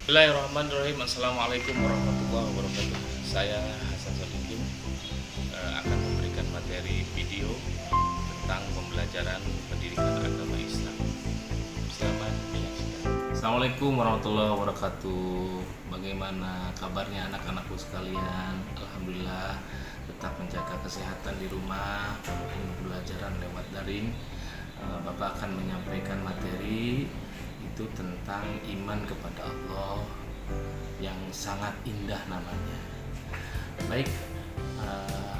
Bismillahirrahmanirrahim. Assalamualaikum warahmatullahi wabarakatuh. Saya Hasan Sadikin akan memberikan materi video tentang pembelajaran pendidikan agama Islam. Selamat menyaksikan. Assalamualaikum warahmatullahi wabarakatuh. Bagaimana kabarnya anak-anakku sekalian? Alhamdulillah tetap menjaga kesehatan di rumah, pembelajaran lewat daring. Bapak akan menyampaikan materi itu tentang iman kepada Allah yang sangat indah namanya. Baik,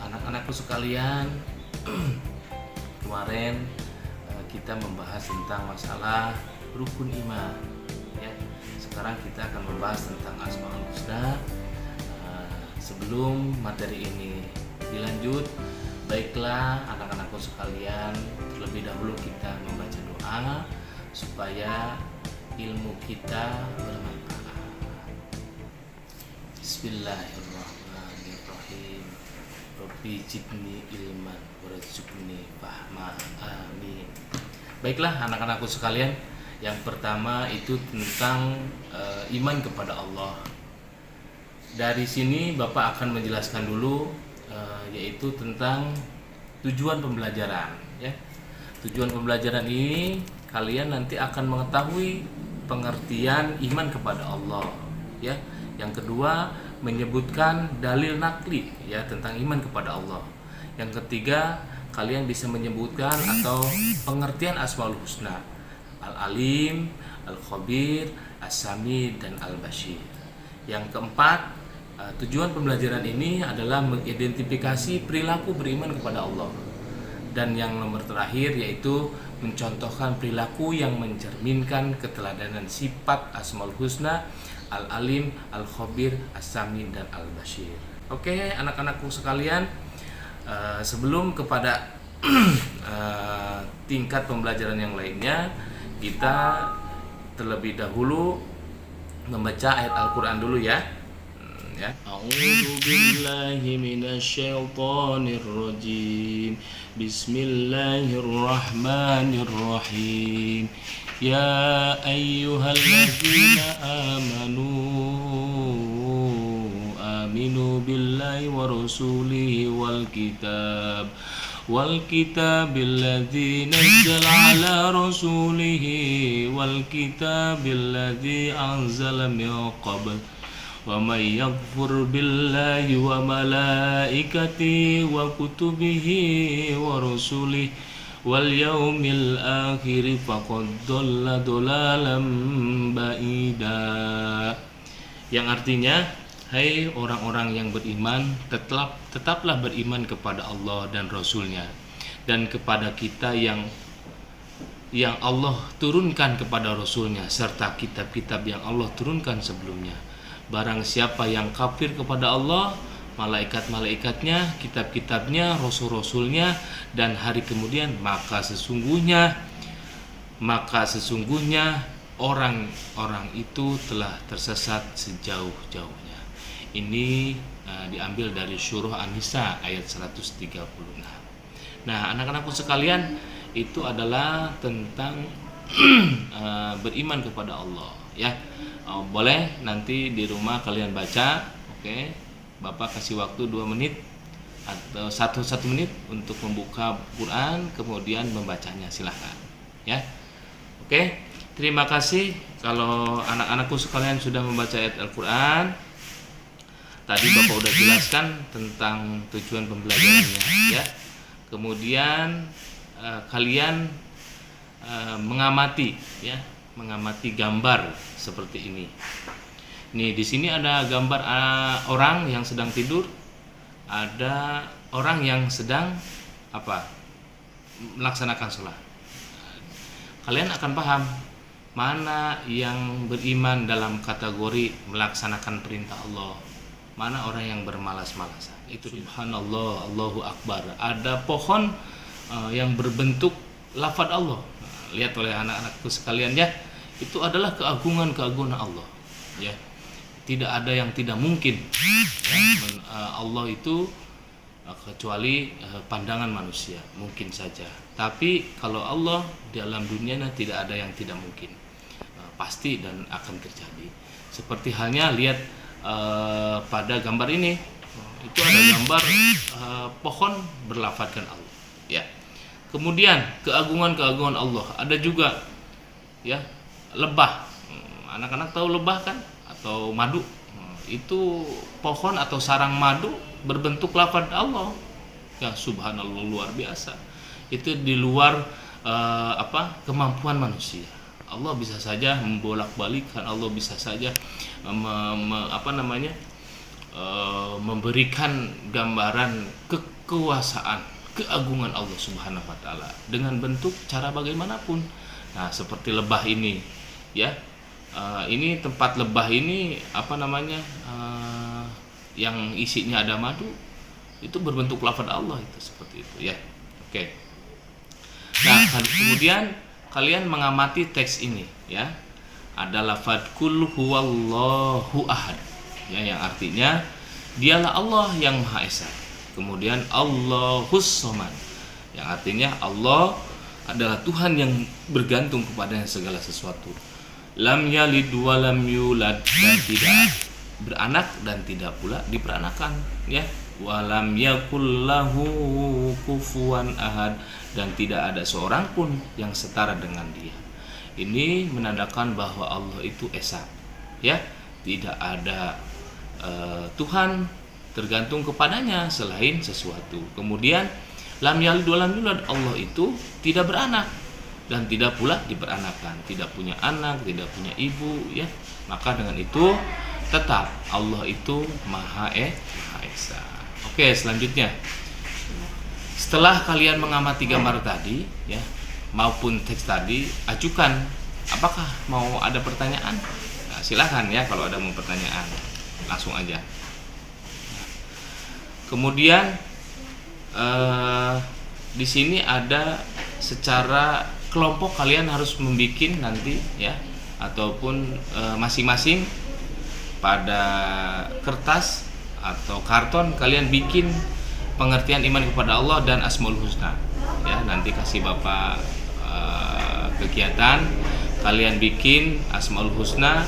anak-anakku sekalian, kemarin kita membahas tentang masalah rukun iman, ya. Sekarang kita akan membahas tentang Asmaul Husna. Sebelum materi ini dilanjut, baiklah anak-anakku sekalian, terlebih dahulu kita membaca doa supaya ilmu kita bermanfaat. Bismillahirrahmanirrahim. Rabbi zidni ilman warzuqni fahma. Amin. Baiklah anak-anakku sekalian, yang pertama itu tentang iman kepada Allah. Dari sini Bapak akan menjelaskan dulu yaitu tentang tujuan pembelajaran, ya. Tujuan pembelajaran ini kalian nanti akan mengetahui pengertian iman kepada Allah, ya. Yang kedua, menyebutkan dalil nakli, ya, tentang iman kepada Allah. Yang ketiga, kalian bisa menyebutkan atau pengertian Asmaul Husna, Al-Alim, Al-Khabir, As-Sami, dan Al-Bashir. Yang keempat, tujuan pembelajaran ini adalah mengidentifikasi perilaku beriman kepada Allah. Dan yang nomor terakhir yaitu mencontohkan perilaku yang mencerminkan keteladanan sifat Asmaul Husna, Al-Alim, Al-Khabir, As-Sami, dan Al-Bashir. Oke, anak-anakku sekalian, sebelum kepada tingkat pembelajaran yang lainnya, kita terlebih dahulu membaca ayat Al-Quran dulu, ya. A'udzu billahi minasyaitonir rajim. Bismillahirrahmanirrahim. Ya ayyuhalladzina aminu billahi wa rasulihi wal kitabil ladzi nazzala ala rasulihi wal kitabil ladzi anzala min qabl. وَمَنْ يَكْفُرْ بِاللَّهِ وَمَلَائِكَتِهِ وَكُتُبِهِ وَرُسُلِهِ وَالْيَوْمِ الْآخِرِ فَقَدْ ضَلَّ ضَلَالًا بَعِيدًا. Yang artinya, hai orang-orang yang beriman, tetaplah beriman kepada Allah dan Rasul-Nya, dan kepada kita yang Allah turunkan kepada Rasul-Nya, serta kitab-kitab yang Allah turunkan sebelumnya. Barang siapa yang kafir kepada Allah, malaikat-malaikatnya, kitab-kitabnya, rasul-rasulnya, dan hari kemudian, maka sesungguhnya orang-orang itu telah tersesat sejauh-jauhnya. Ini diambil dari surah An-Nisa ayat 136. Nah, anak-anakku sekalian, itu adalah tentang beriman kepada Allah, ya. Boleh nanti di rumah kalian baca, oke. Bapak kasih waktu 2 menit atau 1 menit untuk membuka Quran kemudian membacanya, silahkan, ya. Oke, terima kasih. Kalau anak-anakku sekalian sudah membaca ayat Al-Quran, tadi Bapak udah jelaskan tentang tujuan pembelajarannya, ya. Kemudian kalian mengamati, ya, mengamati gambar seperti ini. Nih, di sini ada gambar orang yang sedang tidur, ada orang yang sedang melaksanakan sholat. Kalian akan paham mana yang beriman dalam kategori melaksanakan perintah Allah, mana orang yang bermalas-malasan. Itu subhanallah, Allahu akbar. Ada pohon yang berbentuk lafaz Allah. Lihat oleh anak-anakku sekalian, ya, itu adalah keagungan Allah, ya. Tidak ada yang tidak mungkin, ya. Allah itu kecuali pandangan manusia mungkin saja, tapi kalau Allah di alam dunia tidak ada yang tidak mungkin, pasti dan akan terjadi. Seperti halnya lihat pada gambar ini, itu ada gambar pohon berlafadzkan Allah, ya. Kemudian keagungan Allah, ada juga ya lebah. Anak-anak tahu lebah kan, atau madu. Itu pohon atau sarang madu berbentuk lafadz Allah. Ya subhanallah, luar biasa. Itu di luar kemampuan manusia. Allah bisa saja membolak-balikkan, Allah bisa saja memberikan gambaran kekuasaan, keagungan Allah Subhanahu wa taala dengan bentuk cara bagaimanapun. Nah, seperti lebah ini, ya. Ini tempat lebah ini yang isinya ada madu, itu berbentuk lafaz Allah, itu seperti itu, ya. Oke. Nah, kemudian kalian mengamati teks ini, ya. Ada lafaz kul huwallahu ahad, ya, yang artinya dialah Allah yang Maha Esa. Kemudian Allahus Somad, yang artinya Allah adalah Tuhan yang bergantung kepadanya segala sesuatu. Lam yalid wa lam yulad, dan tidak beranak dan tidak pula diperanakan, ya. Walam yakul lahu kufuwan ahad, dan tidak ada seorang pun yang setara dengan dia. Ini menandakan bahwa Allah itu esa, ya. Tidak ada Tuhan tergantung kepadanya selain sesuatu. Kemudian lam yalid wa lam yulad, Allah itu tidak beranak dan tidak pula diperanakan, tidak punya anak, tidak punya ibu, ya. Maka dengan itu tetap Allah itu Maha Esa. Oke, selanjutnya, setelah kalian mengamati gambar tadi, ya, maupun teks tadi, ajukan apakah mau ada pertanyaan. Nah, silakan ya, kalau ada mau pertanyaan langsung aja. Kemudian di sini ada secara kelompok kalian harus membikin nanti, ya, ataupun masing-masing pada kertas atau karton kalian bikin pengertian iman kepada Allah dan Asmaul Husna, ya. Nanti kasih Bapak kegiatan, kalian bikin Asmaul Husna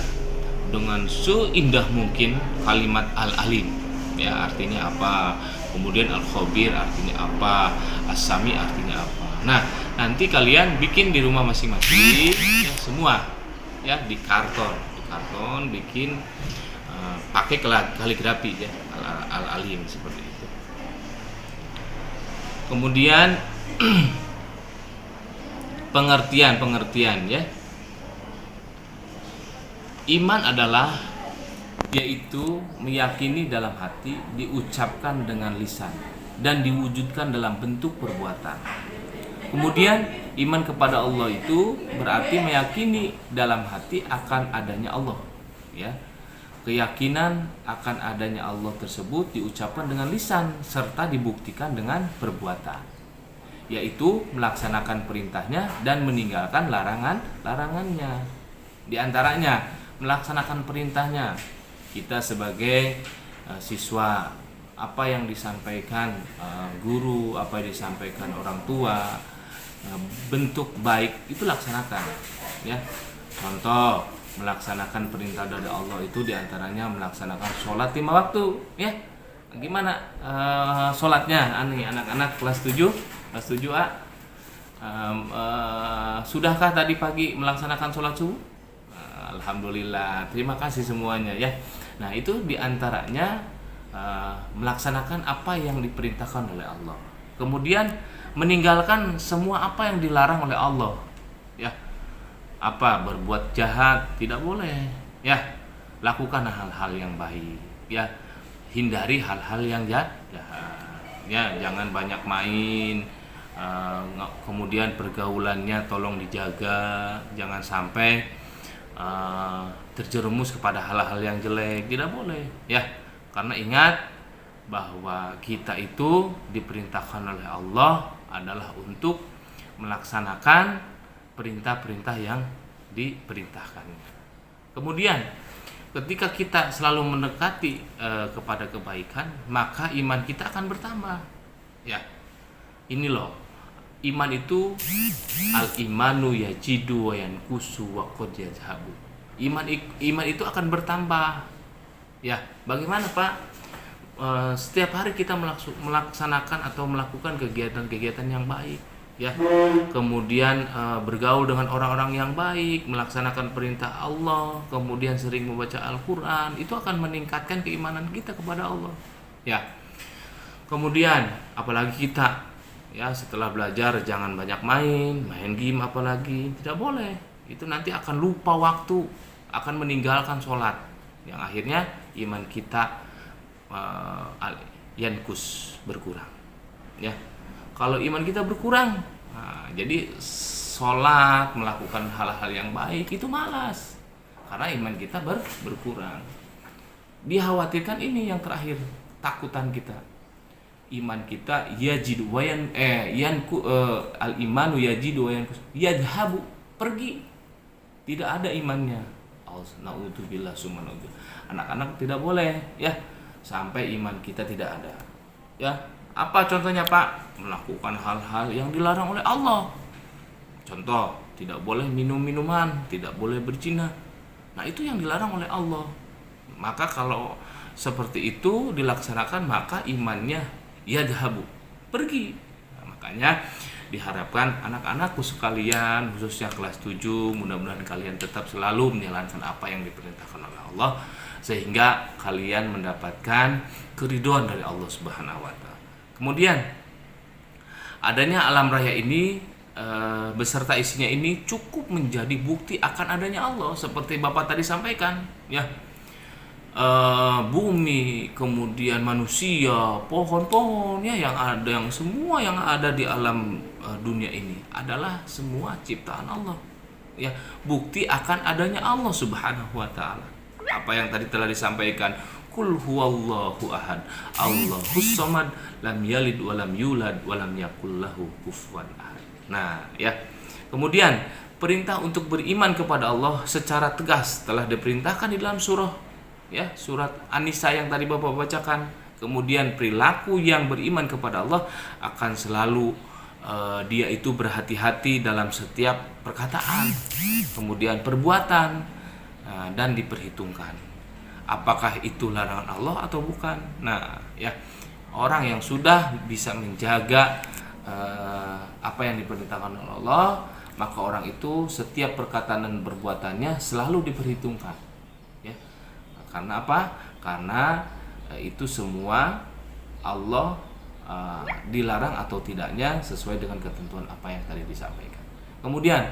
dengan seindah mungkin kalimat Al-Alim, ya, artinya apa, kemudian Al-Khabir artinya apa, As-Sami artinya apa. Nah, nanti kalian bikin di rumah masing-masing, ya, semua, ya, di karton bikin pakai kaligrafi, ya, Al-Alim seperti itu. Kemudian pengertian, ya. Iman adalah yaitu meyakini dalam hati, diucapkan dengan lisan, dan diwujudkan dalam bentuk perbuatan. Kemudian iman kepada Allah itu berarti meyakini dalam hati akan adanya Allah, ya. Keyakinan akan adanya Allah tersebut diucapkan dengan lisan serta dibuktikan dengan perbuatan, yaitu melaksanakan perintahnya dan meninggalkan larangannya. Di antaranya melaksanakan perintahnya, kita sebagai siswa, apa yang disampaikan guru, apa yang disampaikan orang tua, bentuk baik itu laksanakan, ya. Contoh, melaksanakan perintah dari Allah itu diantaranya melaksanakan sholat 5 waktu, ya. Gimana sholatnya? Anak-anak kelas 7A, sudahkah tadi pagi melaksanakan sholat subuh? Alhamdulillah, terima kasih semuanya, ya. Nah, itu diantaranya melaksanakan apa yang diperintahkan oleh Allah. Kemudian meninggalkan semua apa yang dilarang oleh Allah, ya. Apa, berbuat jahat tidak boleh, ya. Lakukan hal-hal yang baik, ya. Hindari hal-hal yang jahat, ya. Jangan banyak main, kemudian pergaulannya tolong dijaga, jangan sampai terjerumus kepada hal-hal yang jelek, tidak boleh, ya. Karena ingat bahwa kita itu diperintahkan oleh Allah adalah untuk melaksanakan perintah-perintah yang diperintahkannya. Kemudian ketika kita selalu mendekati kepada kebaikan, maka iman kita akan bertambah, ya. Ini loh, iman itu al-imanu yajidu wa yanqusu wa qad yazhabu. Iman itu akan bertambah. Ya, bagaimana Pak? Setiap hari kita melaksanakan atau melakukan kegiatan-kegiatan yang baik, ya. Kemudian bergaul dengan orang-orang yang baik, melaksanakan perintah Allah, kemudian sering membaca Al-Qur'an, itu akan meningkatkan keimanan kita kepada Allah. Ya. Kemudian apalagi kita, ya, setelah belajar jangan banyak main game apalagi, tidak boleh. Itu nanti akan lupa waktu, akan meninggalkan sholat, yang akhirnya iman kita yankus, berkurang, ya. Kalau iman kita berkurang, jadi sholat, melakukan hal-hal yang baik itu malas karena iman kita berkurang. Dikhawatirkan ini yang terakhir, takutan kita, iman kita yajidu wayan al imanu yajidu wayan yadhabu, pergi, tidak ada imannya. Naudzubillah summa naudzubillah. Anak-anak tidak boleh, ya, sampai iman kita tidak ada, ya. Apa contohnya Pak? Melakukan hal-hal yang dilarang oleh Allah. Contoh, tidak boleh minum minuman, tidak boleh berzina. Nah, itu yang dilarang oleh Allah. Maka kalau seperti itu dilaksanakan, maka imannya yadhabu, pergi. Nah, makanya diharapkan anak-anakku sekalian, khususnya kelas 7, mudah-mudahan kalian tetap selalu menjalankan apa yang diperintahkan oleh Allah, sehingga kalian mendapatkan keridhaan dari Allah Subhanahu wa taala. Kemudian adanya alam raya ini beserta isinya ini cukup menjadi bukti akan adanya Allah, seperti Bapak tadi sampaikan, ya. Bumi, kemudian manusia, pohon-pohon, ya, yang ada, yang semua yang ada di alam dunia ini adalah semua ciptaan Allah, ya, bukti akan adanya Allah Subhanahu wa taala. Apa yang tadi telah disampaikan, Qul huwallahu ahad, Allahus samad, lam yalid walam yulad walam yakul lahu kufuwan ahad. Nah, ya. Kemudian perintah untuk beriman kepada Allah secara tegas telah diperintahkan di dalam surah, ya, surat An-Nisa yang tadi Bapak bacakan. Kemudian perilaku yang beriman kepada Allah akan selalu dia itu berhati-hati dalam setiap perkataan, kemudian perbuatan, dan diperhitungkan apakah itu larangan Allah atau bukan. Nah, ya, orang yang sudah bisa menjaga apa yang diperintahkan oleh Allah, maka orang itu setiap perkataan dan perbuatannya selalu diperhitungkan, ya. Karena apa? Karena itu semua Allah dilarang atau tidaknya sesuai dengan ketentuan apa yang tadi disampaikan. Kemudian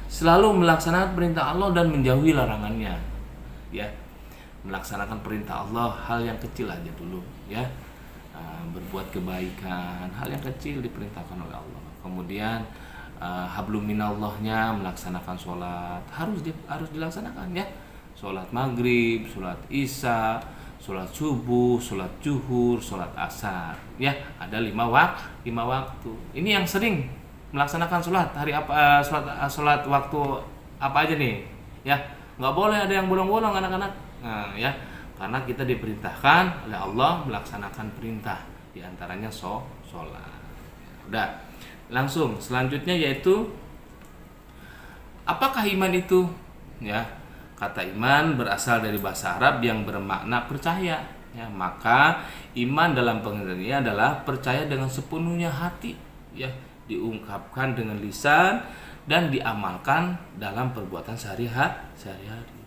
selalu melaksanakan perintah Allah dan menjauhi larangannya, ya. Melaksanakan perintah Allah, hal yang kecil aja dulu, ya. Berbuat kebaikan, hal yang kecil diperintahkan oleh Allah. Kemudian hablum minallahnya, melaksanakan sholat, harus dilaksanakan, ya. Sholat maghrib, sholat isya, sholat subuh, sholat zuhur, sholat asar, ya. Ada 5 waktu. Ini yang sering melaksanakan sholat hari apa, sholat waktu apa aja nih, ya. Nggak boleh ada yang bolong-bolong anak-anak. Nah, ya, karena kita diperintahkan oleh Allah melaksanakan perintah, diantaranya sholat. Udah, langsung selanjutnya yaitu apakah iman itu, ya. Kata iman berasal dari bahasa Arab yang bermakna percaya, ya. Maka iman dalam pengertiannya adalah percaya dengan sepenuhnya hati, ya, diungkapkan dengan lisan dan diamalkan dalam perbuatan sehari-hari.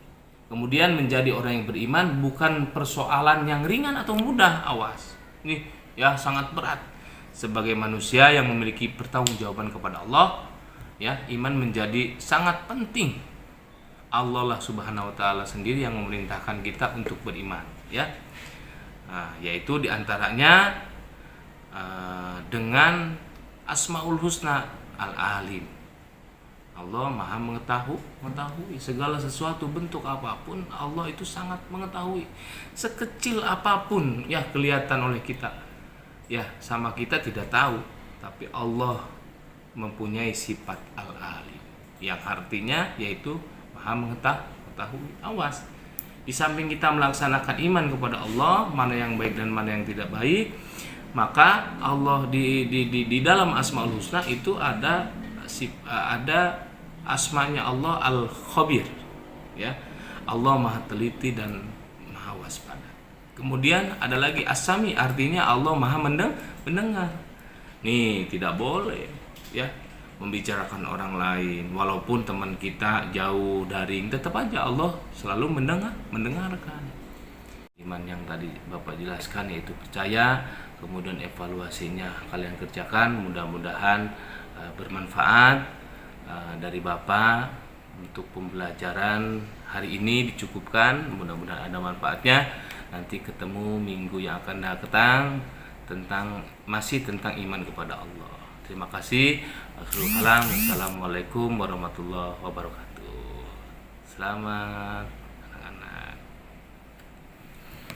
Kemudian menjadi orang yang beriman bukan persoalan yang ringan atau mudah, awas. Ini, ya, sangat berat. Sebagai manusia yang memiliki pertanggungjawaban kepada Allah, ya, iman menjadi sangat penting. Allah lah Subhanahu wa taala sendiri yang memerintahkan kita untuk beriman, ya. Nah, yaitu diantaranya dengan Asmaul Husna Al-Alim. Allah Maha mengetahui segala sesuatu, bentuk apapun Allah itu sangat mengetahui. Sekecil apapun, ya, kelihatan oleh kita, ya, sama kita tidak tahu, tapi Allah mempunyai sifat Al-Alim yang artinya yaitu Maha mengetahui. Awas, di samping kita melaksanakan iman kepada Allah, mana yang baik dan mana yang tidak baik, maka Allah di dalam Asmaul Husna itu ada asmanya Allah Al-Khabir, ya. Allah maha teliti dan maha waspada. Kemudian ada lagi as-sami, artinya Allah maha mendengar. Nih, tidak boleh ya membicarakan orang lain walaupun teman kita jauh daring, tetap aja Allah selalu mendengarkan. Iman yang tadi Bapak jelaskan yaitu percaya, kemudian evaluasinya kalian kerjakan, mudah-mudahan bermanfaat dari Bapak untuk pembelajaran hari ini dicukupkan, mudah-mudahan ada manfaatnya. Nanti ketemu minggu yang akan datang masih tentang iman kepada Allah. Terima kasih. Assalamualaikum warahmatullahi wabarakatuh. Selamat